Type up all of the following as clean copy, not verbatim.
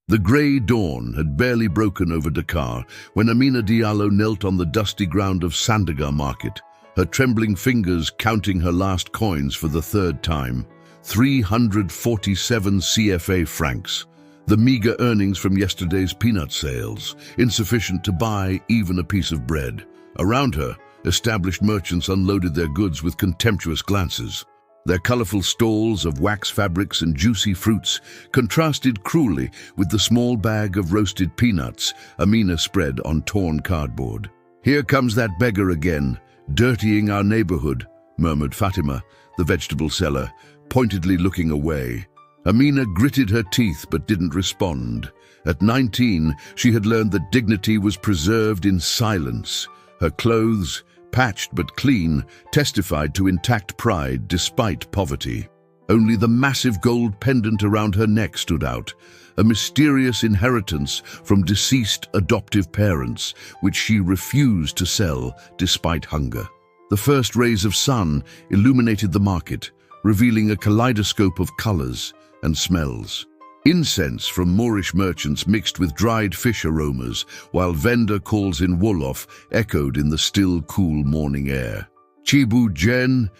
The grey dawn had barely broken over Dakar when Amina Diallo knelt on the dusty ground of Sandaga market, her trembling fingers counting her last coins for the third time. 347 CFA francs, the meager earnings from yesterday's peanut sales, insufficient to buy even a piece of bread. Around her, established merchants unloaded their goods with contemptuous glances. Their colorful stalls of wax fabrics and juicy fruits contrasted cruelly with the small bag of roasted peanuts Amina spread on torn cardboard. "Here comes that beggar again, dirtying our neighborhood," murmured Fatima, the vegetable seller, pointedly looking away. Amina gritted her teeth but didn't respond. At 19, she had learned that dignity was preserved in silence. Her clothes, patched but clean, testified to intact pride despite poverty. Only the massive gold pendant around her neck stood out, a mysterious inheritance from deceased adoptive parents, which she refused to sell despite hunger. The first rays of sun illuminated the market, revealing a kaleidoscope of colors and smells. Incense from Moorish merchants mixed with dried fish aromas, while vendor calls in Wolof echoed in the still, cool morning air. "Chibu jen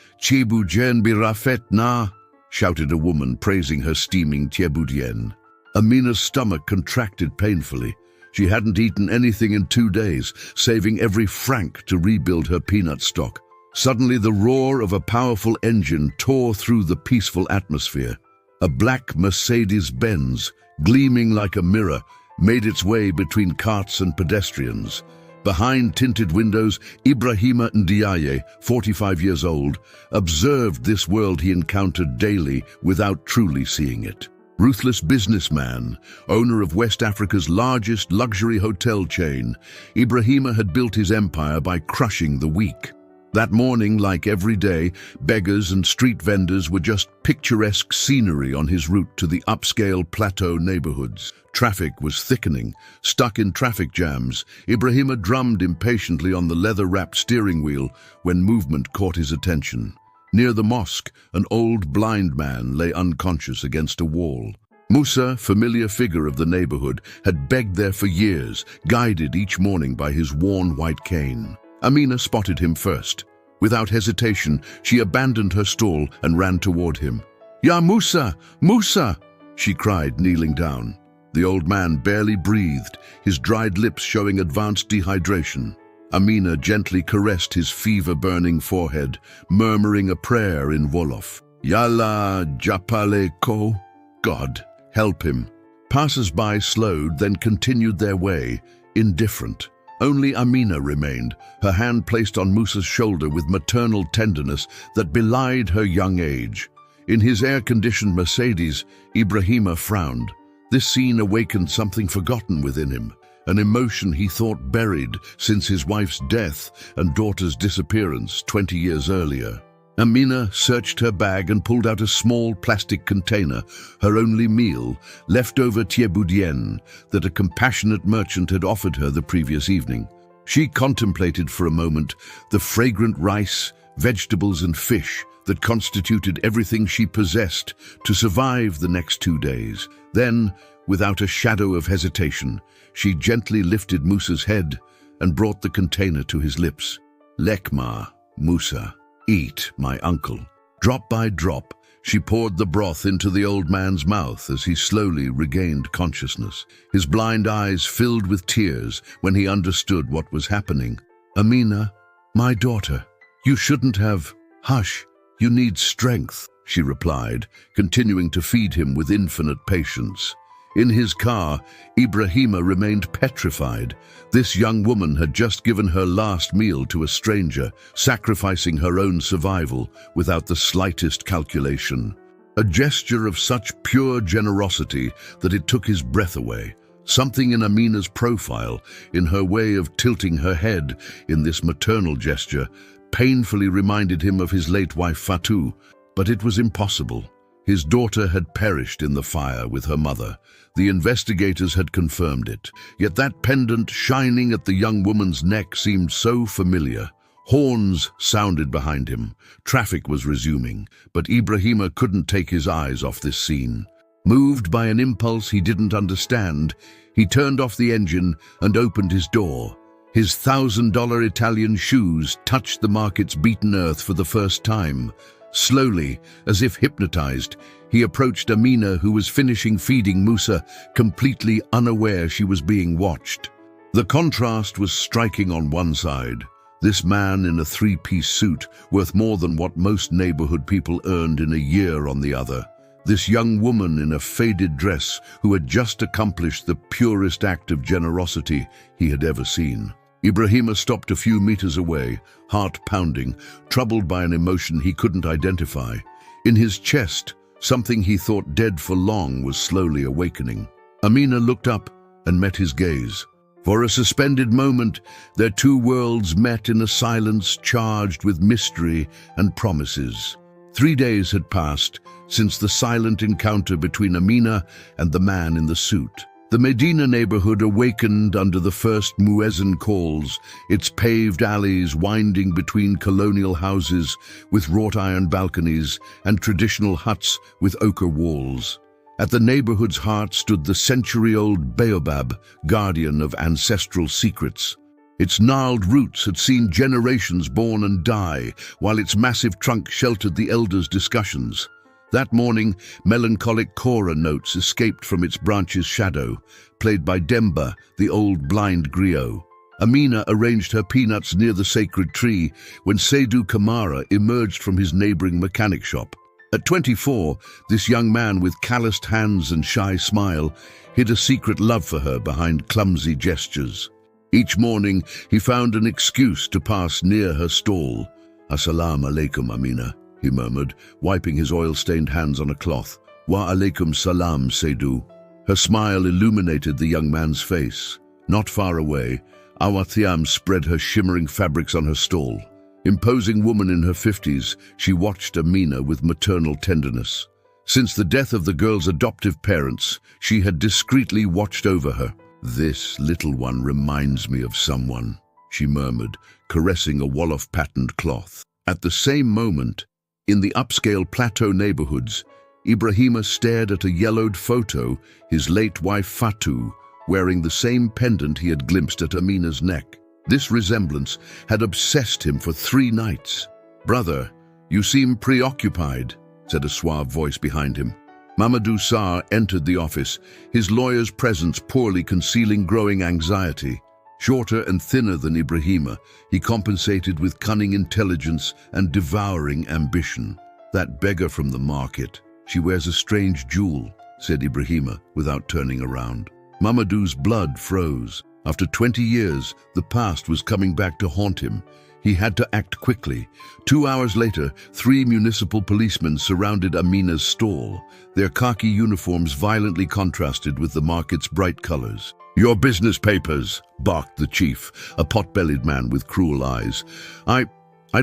birafet na," shouted a woman praising her steaming tiebudien. Amina's stomach contracted painfully. She hadn't eaten anything in 2 days, saving every franc to rebuild her peanut stock. Suddenly, the roar of a powerful engine tore through the peaceful atmosphere. A black Mercedes-Benz, gleaming like a mirror, made its way between carts and pedestrians. Behind tinted windows, Ibrahima Ndiaye, 45 years old, observed this world he encountered daily without truly seeing it. Ruthless businessman, owner of West Africa's largest luxury hotel chain, Ibrahima had built his empire by crushing the weak. That morning, like every day, beggars and street vendors were just picturesque scenery on his route to the upscale plateau neighborhoods. Traffic was thickening. Stuck in traffic jams, Ibrahima drummed impatiently on the leather-wrapped steering wheel when movement caught his attention. Near the mosque, an old blind man lay unconscious against a wall. Musa, familiar figure of the neighborhood, had begged there for years, guided each morning by his worn white cane. Amina spotted him first. Without hesitation, she abandoned her stall and ran toward him. "Ya Musa! Musa!" she cried, kneeling down. The old man barely breathed, his dried lips showing advanced dehydration. Amina gently caressed his fever-burning forehead, murmuring a prayer in Wolof. "Yalla Japale Ko." God, help him. Passers-by slowed, then continued their way, indifferent. Only Amina remained, her hand placed on Musa's shoulder with maternal tenderness that belied her young age. In his air-conditioned Mercedes, Ibrahima frowned. This scene awakened something forgotten within him, an emotion he thought buried since his wife's death and daughter's disappearance 20 years earlier. Amina searched her bag and pulled out a small plastic container, her only meal, leftover tiebudien, that a compassionate merchant had offered her the previous evening. She contemplated for a moment the fragrant rice, vegetables and fish that constituted everything she possessed to survive the next 2 days. Then, without a shadow of hesitation, she gently lifted Musa's head and brought the container to his lips. "Lekma, Musa. Eat, my uncle." Drop by drop, she poured the broth into the old man's mouth as he slowly regained consciousness. His blind eyes filled with tears when he understood what was happening. "Amina, my daughter, you shouldn't have—" "Hush, you need strength," she replied, continuing to feed him with infinite patience. In his car, Ibrahima remained petrified. This young woman had just given her last meal to a stranger, sacrificing her own survival without the slightest calculation. A gesture of such pure generosity that it took his breath away. Something in Amina's profile, in her way of tilting her head in this maternal gesture, painfully reminded him of his late wife Fatou, but it was impossible. His daughter had perished in the fire with her mother. The investigators had confirmed it. Yet that pendant shining at the young woman's neck seemed so familiar. Horns sounded behind him. Traffic was resuming, but Ibrahima couldn't take his eyes off this scene. Moved by an impulse he didn't understand, he turned off the engine and opened his door. His $1,000 Italian shoes touched the market's beaten earth for the first time. Slowly, as if hypnotized, he approached Amina, who was finishing feeding Musa, completely unaware she was being watched. The contrast was striking on one side. This man in a three-piece suit, worth more than what most neighborhood people earned in a year, on the other. This young woman in a faded dress who had just accomplished the purest act of generosity he had ever seen. Ibrahima stopped a few meters away, heart pounding, troubled by an emotion he couldn't identify. In his chest, something he thought dead for long was slowly awakening. Amina looked up and met his gaze. For a suspended moment, their two worlds met in a silence charged with mystery and promises. 3 days had passed since the silent encounter between Amina and the man in the suit. The Medina neighborhood awakened under the first muezzin calls, its paved alleys winding between colonial houses with wrought iron balconies and traditional huts with ochre walls. At the neighborhood's heart stood the century-old baobab, guardian of ancestral secrets. Its gnarled roots had seen generations born and die, while its massive trunk sheltered the elders' discussions. That morning, melancholic Kora notes escaped from its branch's shadow, played by Demba, the old blind griot. Amina arranged her peanuts near the sacred tree when Seydou Kamara emerged from his neighboring mechanic shop. At 24, this young man with calloused hands and shy smile hid a secret love for her behind clumsy gestures. Each morning, he found an excuse to pass near her stall. "Assalamu alaikum, Amina," he murmured, wiping his oil-stained hands on a cloth. "Wa alaikum salam, Seydou." Her smile illuminated the young man's face. Not far away, Awa Thiam spread her shimmering fabrics on her stall. Imposing woman in her 50s, she watched Amina with maternal tenderness. Since the death of the girl's adoptive parents, she had discreetly watched over her. "This little one reminds me of someone," she murmured, caressing a Wolof-patterned cloth. At the same moment, in the upscale plateau neighborhoods, Ibrahima stared at a yellowed photo, his late wife Fatou, wearing the same pendant he had glimpsed at Amina's neck. This resemblance had obsessed him for 3 nights. "Brother, you seem preoccupied," said a suave voice behind him. Mamadou Sarr entered the office, his lawyer's presence poorly concealing growing anxiety. Shorter and thinner than Ibrahima, he compensated with cunning intelligence and devouring ambition. "That beggar from the market. She wears a strange jewel," said Ibrahima, without turning around. Mamadou's blood froze. After 20 years, the past was coming back to haunt him. He had to act quickly. 2 hours later, 3 municipal policemen surrounded Amina's stall. Their khaki uniforms violently contrasted with the market's bright colors. "Your business papers," barked the chief, a pot-bellied man with cruel eyes. I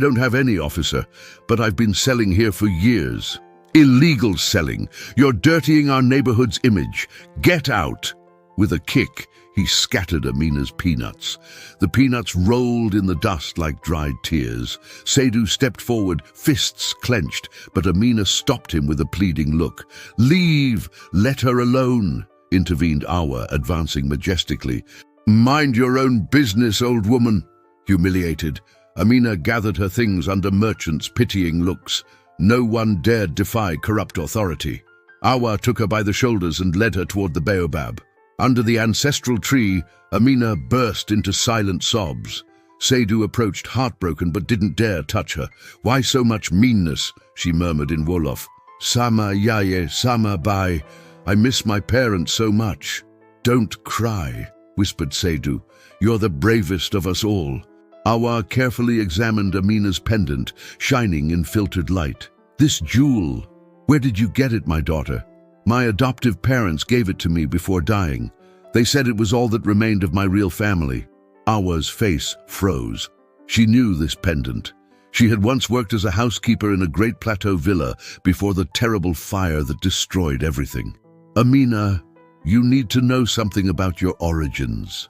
don't have any, officer, but I've been selling here for years." "Illegal selling. You're dirtying our neighborhood's image. Get out." With a kick, he scattered Amina's peanuts. The peanuts rolled in the dust like dried tears. Seydou stepped forward, fists clenched, but Amina stopped him with a pleading look. "Leave! Let her alone!" intervened Awa, advancing majestically. "Mind your own business, old woman." Humiliated, Amina gathered her things under merchants' pitying looks. No one dared defy corrupt authority. Awa took her by the shoulders and led her toward the baobab. Under the ancestral tree, Amina burst into silent sobs. Seydou approached, heartbroken, but didn't dare touch her. "Why so much meanness?" she murmured in Wolof. "Sama yaye, sama bai. I miss my parents so much." "Don't cry," whispered Seydou. "You're the bravest of us all." Awa carefully examined Amina's pendant, shining in filtered light. "This jewel, where did you get it, my daughter?" "My adoptive parents gave it to me before dying. They said it was all that remained of my real family." Awa's face froze. She knew this pendant. She had once worked as a housekeeper in a great plateau villa before the terrible fire that destroyed everything. "Amina, you need to know something about your origins."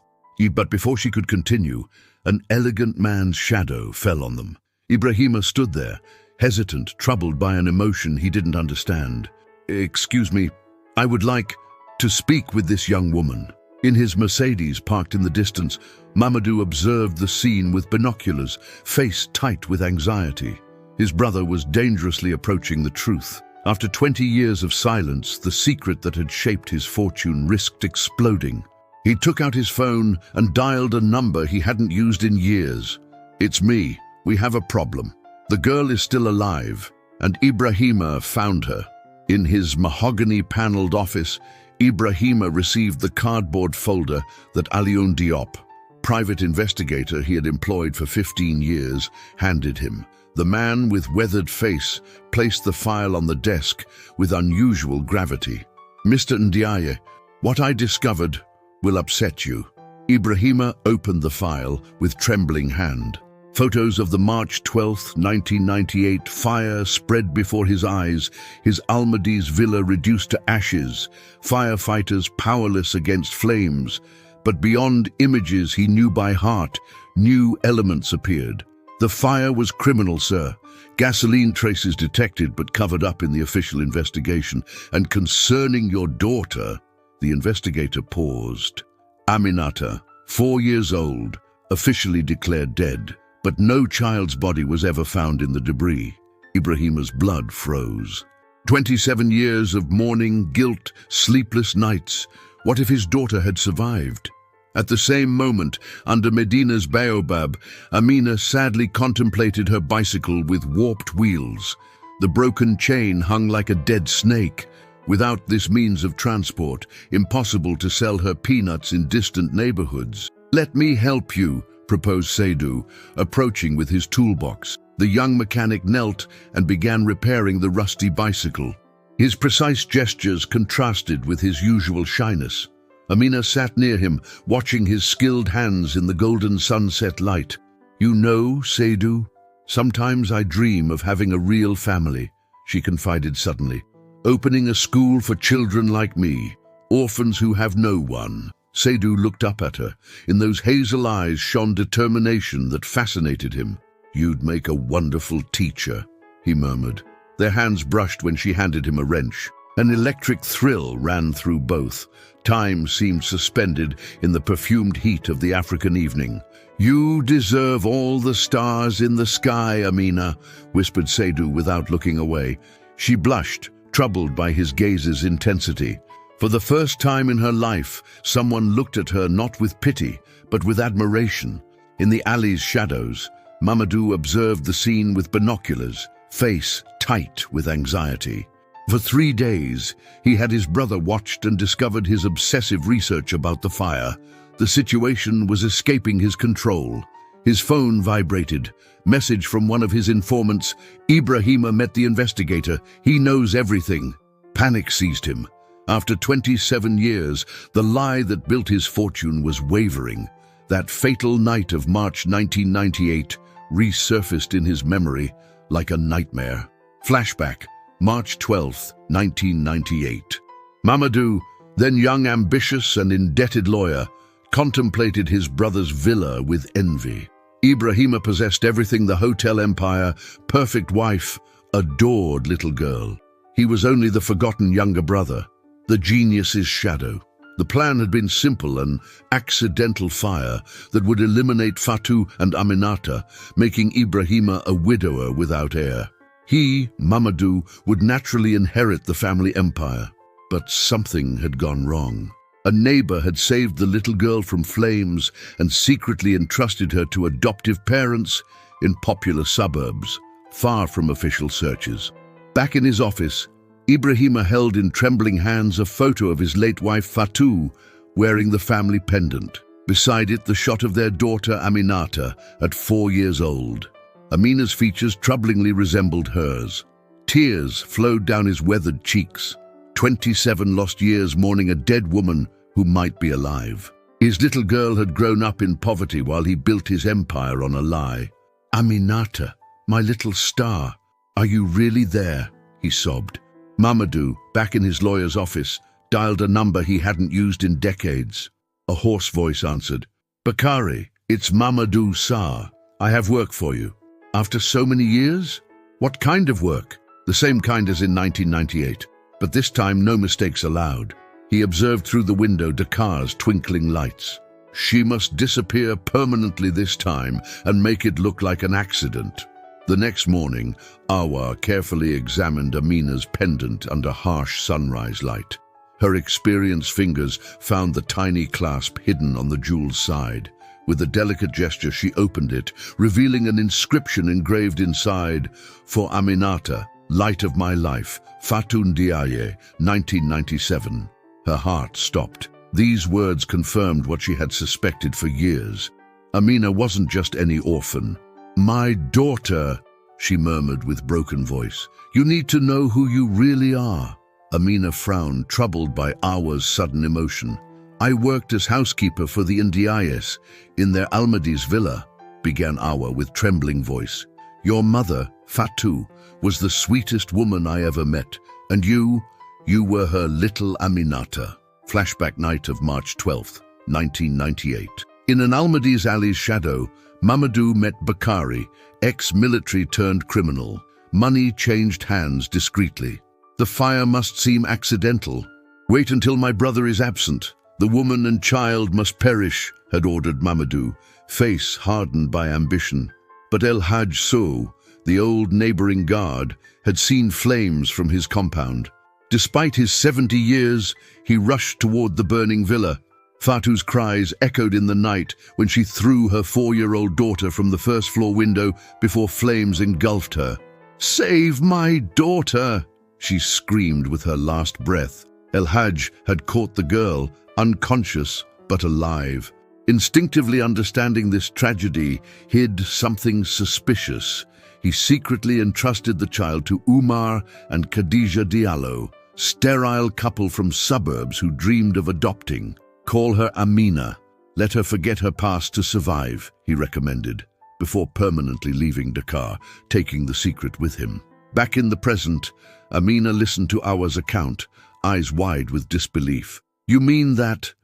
But before she could continue, an elegant man's shadow fell on them. Ibrahima stood there, hesitant, troubled by an emotion he didn't understand. "Excuse me," "I would like to speak with this young woman." In his Mercedes parked in the distance, Mamadou observed the scene with binoculars, face tight with anxiety. His brother was dangerously approaching the truth. After 20 years of silence, the secret that had shaped his fortune risked exploding. He took out his phone and dialed a number he hadn't used in years. "It's me. We have a problem. The girl is still alive, and Ibrahima found her." In his mahogany-paneled office, Ibrahima received the cardboard folder that Alioune Diop, private investigator he had employed for 15 years, handed him. The man with weathered face placed the file on the desk with unusual gravity. "Mr. Ndiaye, what I discovered will upset you." Ibrahima opened the file with trembling hand. Photos of the March 12, 1998 fire spread before his eyes, his Almadies villa reduced to ashes, firefighters powerless against flames. But beyond images he knew by heart, new elements appeared. "The fire was criminal, sir. Gasoline traces detected but covered up in the official investigation. And concerning your daughter," the investigator paused. "Aminata, 4 years old, officially declared dead. But no child's body was ever found in the debris." Ibrahima's blood froze. 27 years of mourning, guilt, sleepless nights. What if his daughter had survived? At the same moment, under Medina's baobab, Amina sadly contemplated her bicycle with warped wheels. The broken chain hung like a dead snake. Without this means of transport, impossible to sell her peanuts in distant neighborhoods. "Let me help you," proposed Seydou, approaching with his toolbox. The young mechanic knelt and began repairing the rusty bicycle. His precise gestures contrasted with his usual shyness. Amina sat near him, watching his skilled hands in the golden sunset light. "You know, Seydou, sometimes I dream of having a real family," she confided suddenly. "Opening a school for children like me, orphans who have no one." Seydou looked up at her. In those hazel eyes shone determination that fascinated him. "You'd make a wonderful teacher," he murmured. Their hands brushed when she handed him a wrench. An electric thrill ran through both. Time seemed suspended in the perfumed heat of the African evening. "You deserve all the stars in the sky, Amina," whispered Seydou without looking away. She blushed, troubled by his gaze's intensity. For the first time in her life, someone looked at her not with pity, but with admiration. In the alley's shadows, Mamadou observed the scene with binoculars, face tight with anxiety. For 3 days, he had his brother watched and discovered his obsessive research about the fire. The situation was escaping his control. His phone vibrated. Message from one of his informants. "Ibrahima met the investigator. He knows everything." Panic seized him. After 27 years, the lie that built his fortune was wavering. That fatal night of March 1998 resurfaced in his memory like a nightmare. Flashback, March 12, 1998. Mamadou, then young, ambitious and indebted lawyer, contemplated his brother's villa with envy. Ibrahima possessed everything: the hotel empire, perfect wife, adored little girl. He was only the forgotten younger brother, the genius's shadow. The plan had been simple: an accidental fire that would eliminate Fatou and Aminata, making Ibrahima a widower without heir. He, Mamadou, would naturally inherit the family empire. But something had gone wrong. A neighbor had saved the little girl from flames and secretly entrusted her to adoptive parents in popular suburbs, far from official searches. Back in his office, Ibrahima held in trembling hands a photo of his late wife Fatou, wearing the family pendant. Beside it, the shot of their daughter Aminata at 4 years old. Amina's features troublingly resembled hers. Tears flowed down his weathered cheeks. 27 lost years mourning a dead woman who might be alive. His little girl had grown up in poverty while he built his empire on a lie. "Aminata, my little star, are you really there?" he sobbed. Mamadou, back in his lawyer's office, dialed a number he hadn't used in decades. A hoarse voice answered. "Bakari, it's Mamadou Sarr. I have work for you." "After so many years? What kind of work?" "The same kind as in 1998. But this time no mistakes allowed. He observed through the window Dakar's twinkling lights. She must disappear permanently this time and make it look like an accident. The next morning, Awa carefully examined Amina's pendant under harsh sunrise light. Her experienced fingers found the tiny clasp hidden on the jewel's side. With a delicate gesture, she opened it, revealing an inscription engraved inside, "For Aminata, light of my life, Fatun Diaye, 1997. Her heart stopped. These words confirmed what she had suspected for years. Amina wasn't just any orphan. "My daughter," she murmured with broken voice. "You need to know who you really are." Amina frowned, troubled by Awa's sudden emotion. "I worked as housekeeper for the Ndiayes in their Almadi's villa," began Awa with trembling voice. "Your mother, Fatu, was the sweetest woman I ever met, and you were her little Aminata." Flashback night of March 12, 1998. In an Almadi's alley's shadow, Mamadou met Bakari, ex-military turned criminal. Money changed hands discreetly. "The fire must seem accidental. Wait until my brother is absent. The woman and child must perish," had ordered Mamadou, face hardened by ambition. But El Hajj Sow, the old neighboring guard, had seen flames from his compound. Despite his 70 years, he rushed toward the burning villa. Fatu's cries echoed in the night when she threw her 4-year-old daughter from the first-floor window before flames engulfed her. "Save my daughter!" she screamed with her last breath. El Hajj had caught the girl, unconscious but alive. Instinctively understanding this tragedy hid something suspicious. He secretly entrusted the child to Umar and Khadija Diallo, sterile couple from suburbs who dreamed of adopting. "Call her Amina. Let her forget her past to survive," he recommended, before permanently leaving Dakar, taking the secret with him. Back in the present, Amina listened to Awa's account, eyes wide with disbelief. "You mean that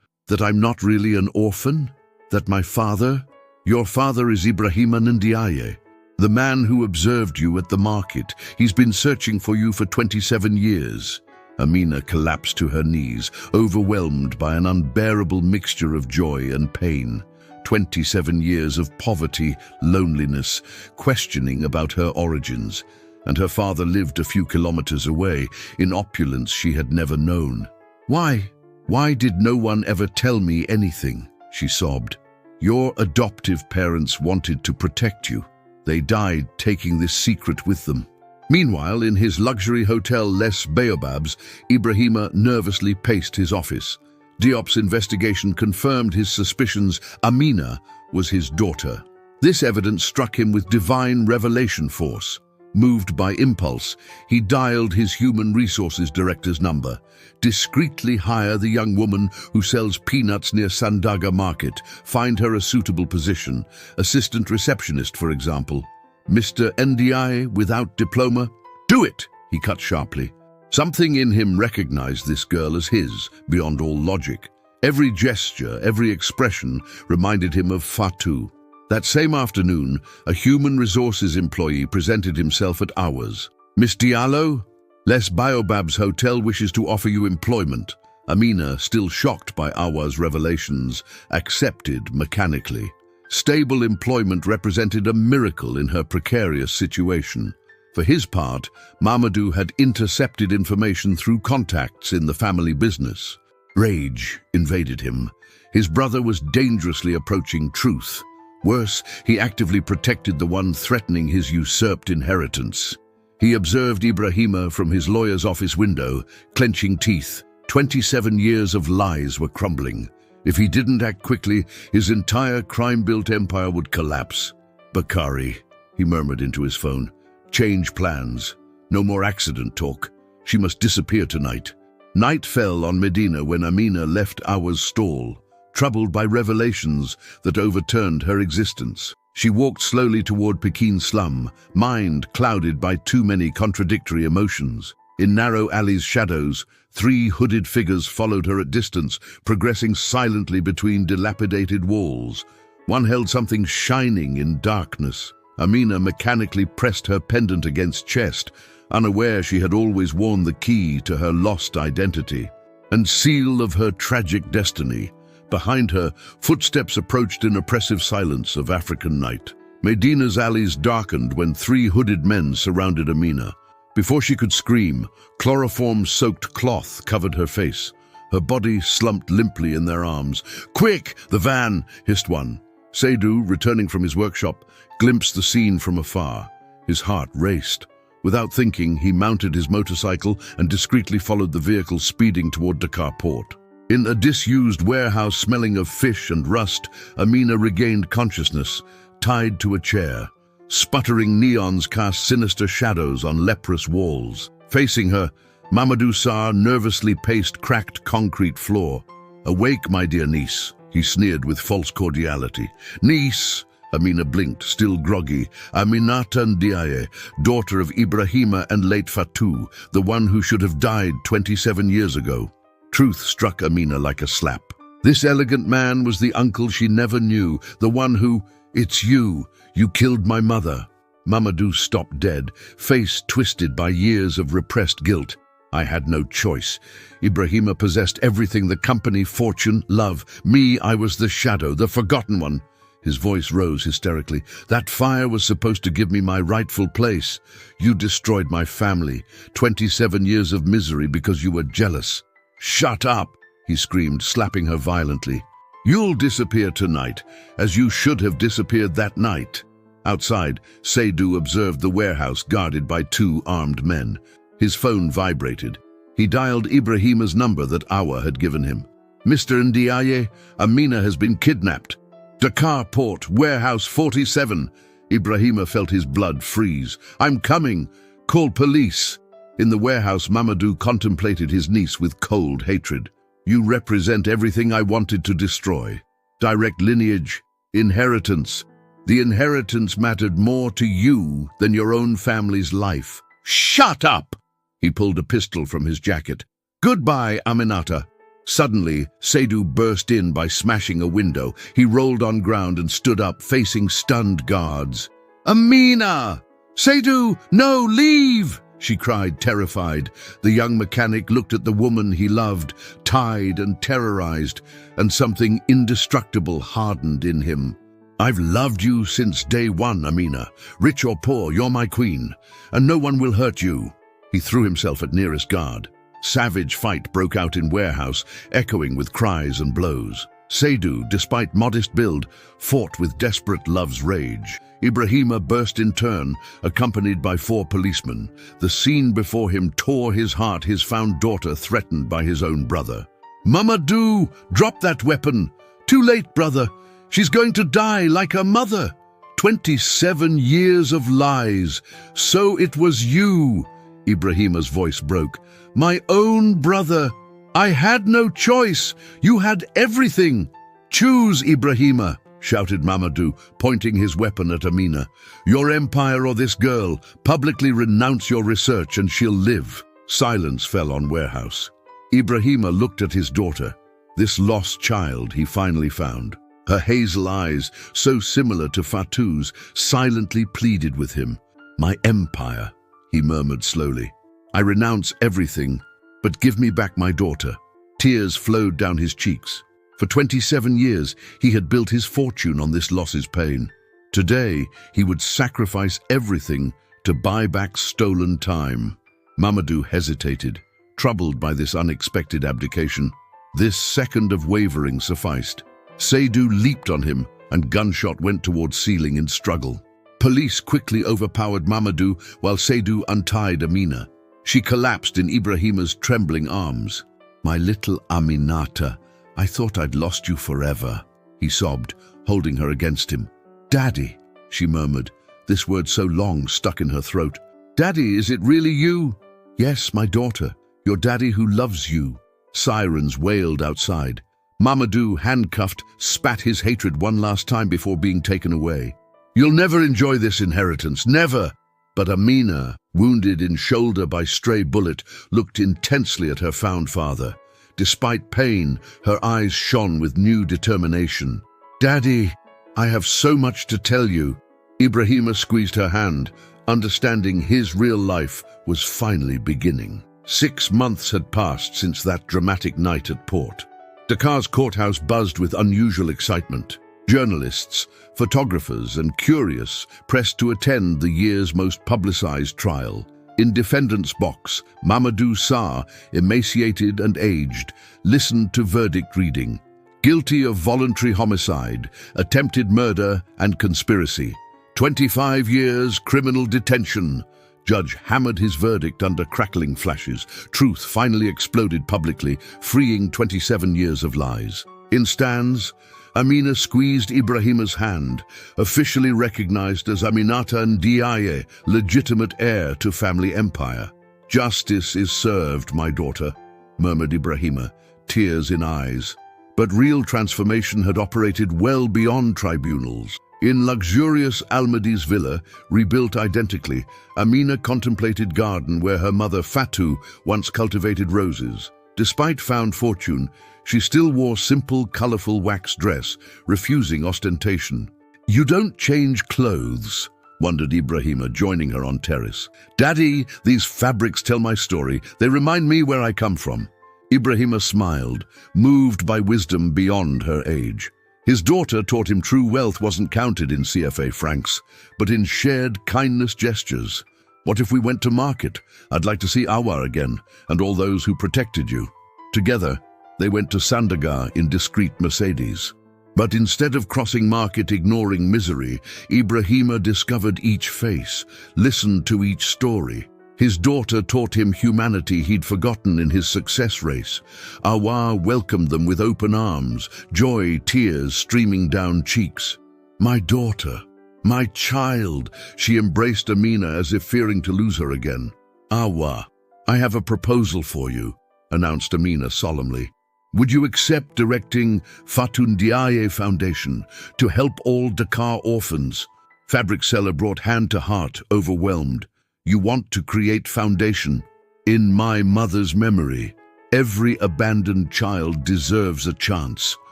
I'm not really an orphan? That my father? Your father is Ibrahima Ndiaye, the man who observed you at the market. He's been searching for you for 27 years. Amina collapsed to her knees, overwhelmed by an unbearable mixture of joy and pain. 27 years of poverty, loneliness, questioning about her origins. And her father lived a few kilometers away, in opulence she had never known. Why did no one ever tell me anything?" she sobbed. "Your adoptive parents wanted to protect you. They died taking this secret with them." Meanwhile, in his luxury hotel Les Baobabs, Ibrahima nervously paced his office. Diop's investigation confirmed his suspicions. Amina was his daughter. This evidence struck him with divine revelation force. Moved by impulse, he dialed his human resources director's number. "Discreetly hire the young woman who sells peanuts near Sandaga Market. Find her a suitable position. Assistant receptionist, for example. Mr. NDI without diploma? Do it!" he cut sharply. Something in him recognized this girl as his, beyond all logic. Every gesture, every expression reminded him of Fatu. That same afternoon, a human resources employee presented himself at Awa's. "Miss Diallo? Les Baobabs Hotel wishes to offer you employment." Amina, still shocked by Awa's revelations, accepted mechanically. Stable employment represented a miracle in her precarious situation. For his part, Mamadou had intercepted information through contacts in the family business. Rage invaded him. His brother was dangerously approaching truth. Worse, he actively protected the one threatening his usurped inheritance. He observed Ibrahima from his lawyer's office window, clenching teeth. 27 years of lies were crumbling. If he didn't act quickly, his entire crime-built empire would collapse. "Bakari," he murmured into his phone. "Change plans. No more accident talk. She must disappear tonight." Night fell on Medina when Amina left Awa's stall, troubled by revelations that overturned her existence. She walked slowly toward Pekin slum, mind clouded by too many contradictory emotions. In narrow alleys' shadows, 3 hooded figures followed her at distance, progressing silently between dilapidated walls. One held something shining in darkness. Amina mechanically pressed her pendant against chest, unaware she had always worn the key to her lost identity and seal of her tragic destiny. Behind her, footsteps approached in oppressive silence of African night. Medina's alleys darkened when 3 hooded men surrounded Amina. Before she could scream, chloroform-soaked cloth covered her face. Her body slumped limply in their arms. "Quick, the van!" hissed one. Seydou, returning from his workshop, glimpsed the scene from afar. His heart raced. Without thinking, he mounted his motorcycle and discreetly followed the vehicle speeding toward Dakar port. In a disused warehouse smelling of fish and rust, Amina regained consciousness, tied to a chair. Sputtering neons cast sinister shadows on leprous walls. Facing her, Mamadou Sarr nervously paced cracked concrete floor. "Awake, my dear niece," he sneered with false cordiality. "Niece," Amina blinked, still groggy. "Aminata Ndiaye, daughter of Ibrahima and late Fatou, the one who should have died 27 years ago." Truth struck Amina like a slap. This elegant man was the uncle she never knew, the one who, "It's you killed my mother." Mamadou stopped dead, face twisted by years of repressed guilt. "I had no choice. Ibrahima possessed everything: the company, fortune, love. Me, I was the shadow, the forgotten one." His voice rose hysterically. "That fire was supposed to give me my rightful place. You destroyed my family. 27 years of misery because you were jealous." "Shut up!" he screamed, slapping her violently. "You'll disappear tonight, as you should have disappeared that night." Outside, Seydou observed the warehouse guarded by 2 armed men. His phone vibrated. He dialed Ibrahima's number that Awa had given him. "Mr. Ndiaye, Amina has been kidnapped. Dakar Port, Warehouse 47. Ibrahima felt his blood freeze. "I'm coming. Call police." In the warehouse, Mamadou contemplated his niece with cold hatred. "You represent everything I wanted to destroy. Direct lineage, inheritance. The inheritance mattered more to you than your own family's life." "Shut up!" He pulled a pistol from his jacket. "Goodbye, Aminata." Suddenly, Seydou burst in by smashing a window. He rolled on ground and stood up, facing stunned guards. "Amina! Seydou, no, leave!" she cried, terrified. The young mechanic looked at the woman he loved, tied and terrorized, and something indestructible hardened in him. "I've loved you since day one, Amina. Rich or poor, you're my queen, and no one will hurt you." He threw himself at nearest guard. Savage fight broke out in warehouse, echoing with cries and blows. Seydou, despite modest build, fought with desperate love's rage. Ibrahima burst in turn, accompanied by 4 policemen. The scene before him tore his heart, his found daughter threatened by his own brother. "Mamadou, drop that weapon! Too late, brother! She's going to die like her mother!" 27 years of lies! So it was you! Ibrahima's voice broke. "My own brother! I had no choice! You had everything! Choose, Ibrahima!" shouted Mamadou, pointing his weapon at Amina. "Your empire or this girl. Publicly renounce your research and she'll live." Silence fell on warehouse. Ibrahima looked at his daughter, this lost child he finally found. Her hazel eyes, so similar to Fatou's, silently pleaded with him. "My empire," he murmured slowly. "I renounce everything, but give me back my daughter." Tears flowed down his cheeks. For 27 years, he had built his fortune on this loss's pain. Today, he would sacrifice everything to buy back stolen time. Mamadou hesitated, troubled by this unexpected abdication. This second of wavering sufficed. Seydou leaped on him, and gunshot went towards ceiling in struggle. Police quickly overpowered Mamadou while Seydou untied Amina. She collapsed in Ibrahima's trembling arms. "My little Aminata, I thought I'd lost you forever," he sobbed, holding her against him. "Daddy," she murmured, this word so long stuck in her throat. "Daddy, is it really you?" "Yes, my daughter, your daddy who loves you." Sirens wailed outside. Mamadou, handcuffed, spat his hatred one last time before being taken away. "You'll never enjoy this inheritance, never!" But Amina, wounded in shoulder by stray bullet, looked intensely at her found father. Despite pain, her eyes shone with new determination. "Daddy, I have so much to tell you." Ibrahima squeezed her hand. understanding his real life was finally beginning. 6 months had passed since that dramatic night at port. Dakar's courthouse buzzed with unusual excitement. Journalists, photographers, and curious pressed to attend the year's most publicized trial. In defendant's box, Mamadou Sarr, emaciated and aged, listened to verdict reading. Guilty of voluntary homicide, attempted murder, and conspiracy. 25 years criminal detention. Judge hammered his verdict under crackling flashes. Truth finally exploded publicly, freeing 27 years of lies. In stands, Amina squeezed Ibrahima's hand, officially recognized as Aminata Ndiaye, legitimate heir to family empire. "Justice is served, my daughter," murmured Ibrahima, tears in eyes. But real transformation had operated well beyond tribunals. In luxurious Almadi's villa, rebuilt identically, Amina contemplated garden where her mother Fatou once cultivated roses. Despite found fortune, she still wore simple, colorful wax dress, refusing ostentation. "You don't change clothes," wondered Ibrahima, joining her on terrace. "Daddy, these fabrics tell my story. They remind me where I come from." Ibrahima smiled, moved by wisdom beyond her age. His daughter taught him true wealth wasn't counted in CFA francs, but in shared kindness gestures. "What if we went to market? I'd like to see Awa again, and all those who protected you." Together, they went to Sandagar in discreet Mercedes. But instead of crossing market ignoring misery, Ibrahima discovered each face, listened to each story. His daughter taught him humanity he'd forgotten in his success race. Awa welcomed them with open arms, joy, tears streaming down cheeks. "My daughter, my child," she embraced Amina as if fearing to lose her again. "Awa, I have a proposal for you," announced Amina solemnly. "Would you accept directing Fatou Ndiaye Foundation to help all Dakar orphans?" Fabric seller brought hand to heart, overwhelmed. "You want to create foundation in my mother's memory. Every abandoned child deserves a chance,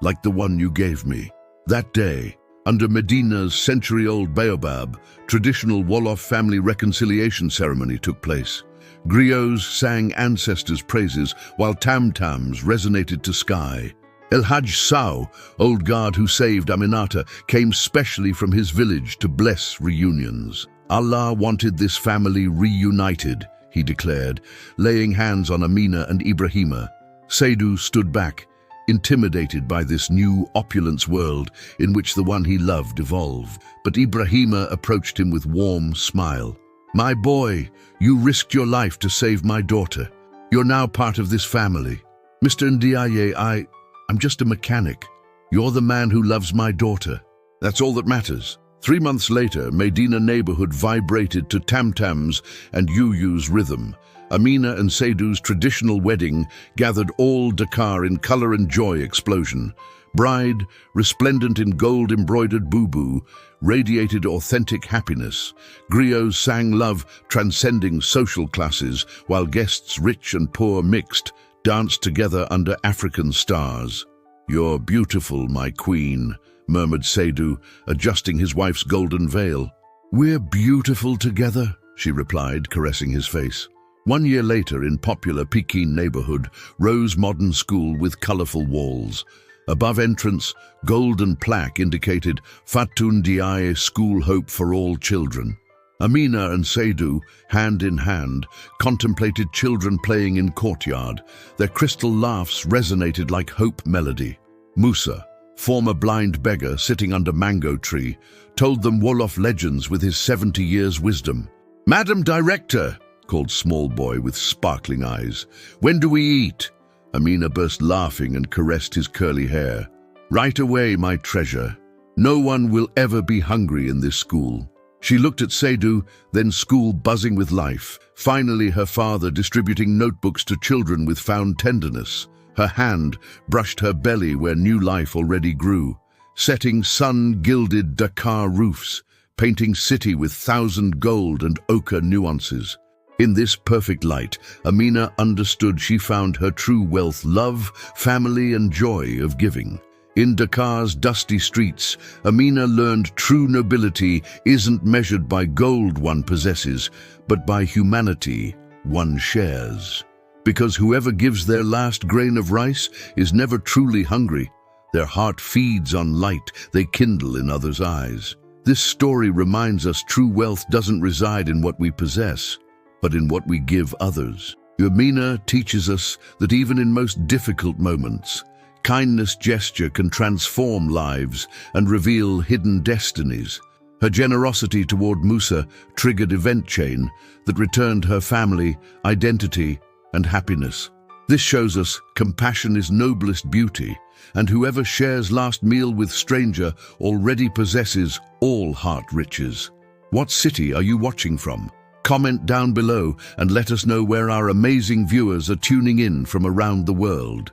like the one you gave me." That day, under Medina's century-old baobab, traditional Wolof family reconciliation ceremony took place. Griots sang ancestors' praises while tam-tams resonated to sky. El Hajj Sao, old guard who saved Aminata, came specially from his village to bless reunions. "Allah wanted this family reunited," he declared, laying hands on Amina and Ibrahima. Seydou stood back, intimidated by this new opulence world in which the one he loved evolved. But Ibrahima approached him with warm smile. "My boy, you risked your life to save my daughter. You're now part of this family. Mr. Ndiaye, I'm just a mechanic. You're the man who loves my daughter. That's all that matters." 3 months later, Medina neighborhood vibrated to tam-tams and Yuyu's rhythm. Amina and Seydou's traditional wedding gathered all Dakar in color and joy explosion. Bride, resplendent in gold-embroidered bubu, radiated authentic happiness. Griots sang love, transcending social classes, while guests rich and poor mixed, danced together under African stars. "You're beautiful, my queen," murmured Seydou, adjusting his wife's golden veil. "We're beautiful together," she replied, caressing his face. 1 year later, in popular Pekin neighborhood, rose modern school with colorful walls. Above entrance, golden plaque indicated Fatou Ndiaye School Hope for All Children. Amina and Seydou, hand in hand, contemplated children playing in courtyard. Their crystal laughs resonated like hope melody. Musa, former blind beggar sitting under mango tree, told them Wolof legends with his 70 years wisdom. "Madam Director," called small boy with sparkling eyes, "when do we eat?" Amina burst laughing and caressed his curly hair. "Right away, my treasure. No one will ever be hungry in this school." She looked at Seydou, then school buzzing with life. Finally, her father distributing notebooks to children with found tenderness. Her hand brushed her belly where new life already grew, setting sun-gilded Dakar roofs, painting city with 1,000 gold and ochre nuances. In this perfect light, Amina understood she found her true wealth, love, family, and joy of giving. In Dakar's dusty streets, Amina learned true nobility isn't measured by gold one possesses, but by humanity one shares. Because whoever gives their last grain of rice is never truly hungry. Their heart feeds on light they kindle in others' eyes. This story reminds us true wealth doesn't reside in what we possess, but in what we give others. Amina teaches us that even in most difficult moments, kindness gesture can transform lives and reveal hidden destinies. Her generosity toward Musa triggered event chain that returned her family, identity, and happiness. This shows us compassion is noblest beauty, and whoever shares last meal with stranger already possesses all heart riches. What city are you watching from? Comment down below and let us know where our amazing viewers are tuning in from around the world.